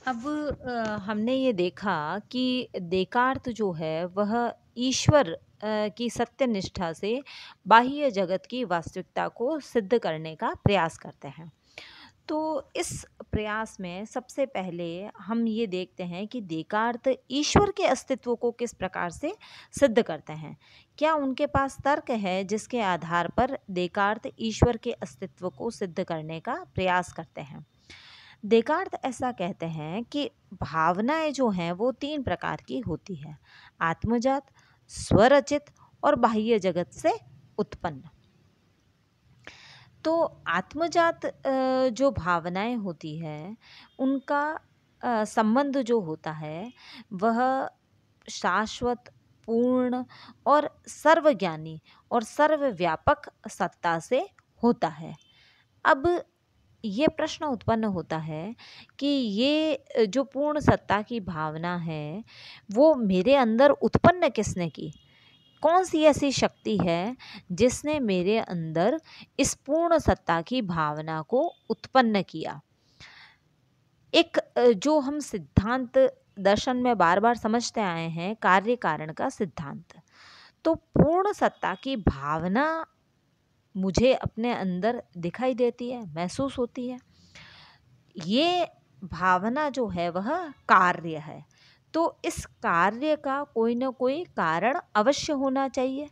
अब हमने ये देखा कि देकार्त जो है वह ईश्वर की सत्यनिष्ठा से बाह्य जगत की वास्तविकता को सिद्ध करने का प्रयास करते हैं। तो इस प्रयास में सबसे पहले हम ये देखते हैं कि देकार्त ईश्वर के अस्तित्व को किस प्रकार से सिद्ध करते हैं। क्या उनके पास तर्क है जिसके आधार पर देकार्त ईश्वर के अस्तित्व को सिद्ध करने का प्रयास करते हैं। देकार्त ऐसा कहते हैं कि भावनाएं जो हैं वो तीन प्रकार की होती है। आत्मजात, स्वरचित और बाह्य जगत से उत्पन्न। तो आत्मजात जो भावनाएं होती है उनका संबंध जो होता है वह शाश्वत, पूर्ण और सर्वज्ञानी और सर्वव्यापक सत्ता से होता है। अब ये प्रश्न उत्पन्न होता है कि ये जो पूर्ण सत्ता की भावना है वो मेरे अंदर उत्पन्न किसने की? कौन सी ऐसी शक्ति है जिसने मेरे अंदर इस पूर्ण सत्ता की भावना को उत्पन्न किया? एक जो हम सिद्धांत दर्शन में बार बार समझते आए हैं, कार्य कारण का सिद्धांत। तो पूर्ण सत्ता की भावना मुझे अपने अंदर दिखाई देती है, महसूस होती है। ये भावना जो है वह कार्य है। तो इस कार्य का कोई ना कोई कारण अवश्य होना चाहिए।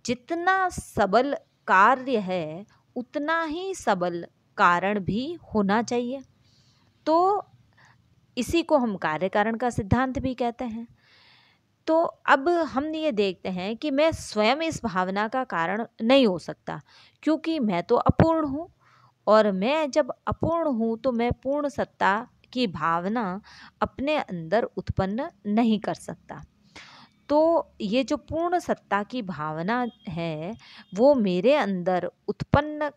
जितना सबल कार्य है उतना ही सबल कारण भी होना चाहिए। तो इसी को हम कार्य कारण का सिद्धांत भी कहते हैं। तो अब हम ये देखते हैं कि मैं स्वयं इस भावना का कारण नहीं हो सकता, क्योंकि मैं तो अपूर्ण हूँ। और मैं जब अपूर्ण हूँ तो मैं पूर्ण सत्ता की भावना अपने अंदर उत्पन्न नहीं कर सकता। तो ये जो पूर्ण सत्ता की भावना है वो मेरे अंदर उत्पन्न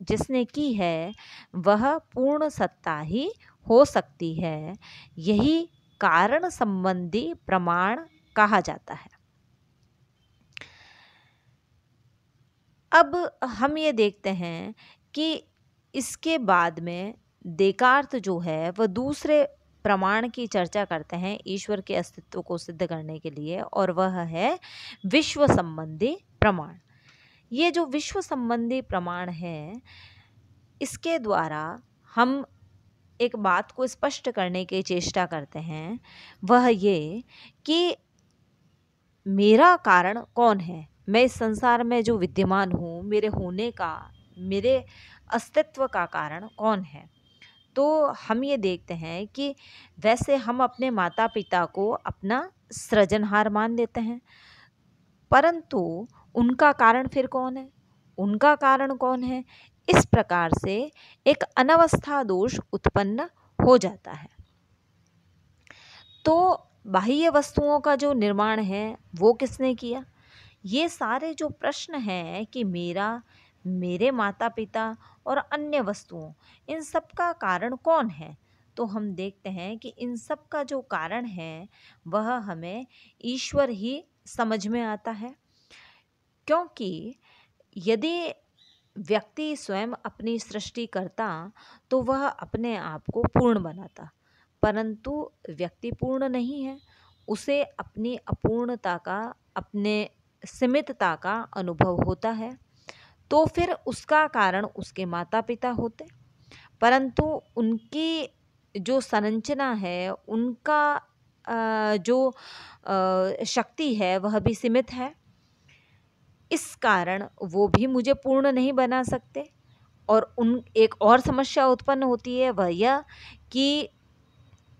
जिसने की है वह पूर्ण सत्ता ही हो सकती है। यही कारण संबंधी प्रमाण कहा जाता है। अब हम ये देखते हैं कि इसके बाद में देकार्त जो है वह दूसरे प्रमाण की चर्चा करते हैं ईश्वर के अस्तित्व को सिद्ध करने के लिए, और वह है विश्व संबंधी प्रमाण। ये जो विश्व संबंधी प्रमाण है इसके द्वारा हम एक बात को स्पष्ट करने की चेष्टा करते हैं, वह ये कि मेरा कारण कौन है। मैं इस संसार में जो विद्यमान हूँ, मेरे होने का, मेरे अस्तित्व का कारण कौन है। तो हम ये देखते हैं कि वैसे हम अपने माता पिता को अपना सृजनहार मान लेते हैं, परंतु उनका कारण फिर कौन है, उनका कारण कौन है। इस प्रकार से एक अनवस्था दोष उत्पन्न हो जाता है। तो बाह्य वस्तुओं का जो निर्माण है वो किसने किया? ये सारे जो प्रश्न हैं कि मेरा, मेरे माता पिता और अन्य वस्तुओं, इन सब का कारण कौन है, तो हम देखते हैं कि इन सब का जो कारण है वह हमें ईश्वर ही समझ में आता है। क्योंकि यदि व्यक्ति स्वयं अपनी सृष्टि करता तो वह अपने आप को पूर्ण बनाता, परंतु व्यक्ति पूर्ण नहीं है। उसे अपनी अपूर्णता का, अपने सीमितता का अनुभव होता है। तो फिर उसका कारण उसके माता पिता होते, परंतु उनकी जो संरचना है, उनका जो शक्ति है वह भी सीमित है। इस कारण वो भी मुझे पूर्ण नहीं बना सकते। और उन एक और समस्या उत्पन्न होती है, वह यह कि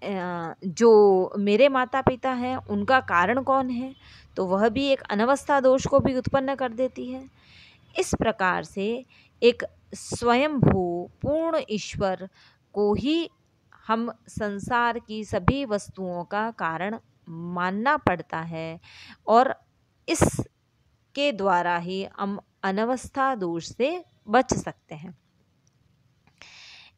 जो मेरे माता पिता हैं उनका कारण कौन है, तो वह भी एक अनवस्था दोष को भी उत्पन्न कर देती है। इस प्रकार से एक स्वयंभू पूर्ण ईश्वर को ही हम संसार की सभी वस्तुओं का कारण मानना पड़ता है, और इसके द्वारा ही हम अनवस्था दोष से बच सकते हैं।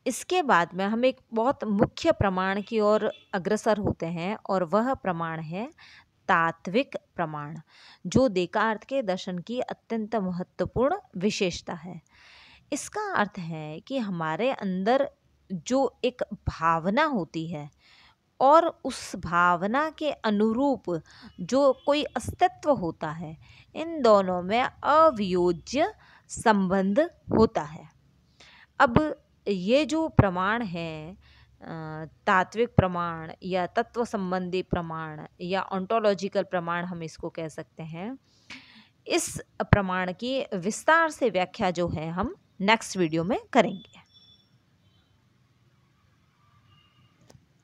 इसके बाद में हम एक बहुत मुख्य प्रमाण की ओर अग्रसर होते हैं, और वह प्रमाण है तात्विक प्रमाण, जो देकार्त के दर्शन की अत्यंत महत्वपूर्ण विशेषता है। इसका अर्थ है कि हमारे अंदर जो एक भावना होती है और उस भावना के अनुरूप जो कोई अस्तित्व होता है, इन दोनों में अवियोज्य संबंध होता है। अब ये जो प्रमाण है, तात्विक प्रमाण या तत्व संबंधी प्रमाण या ऑन्टोलॉजिकल प्रमाण हम इसको कह सकते हैं, इस प्रमाण की विस्तार से व्याख्या जो है हम नेक्स्ट वीडियो में करेंगे।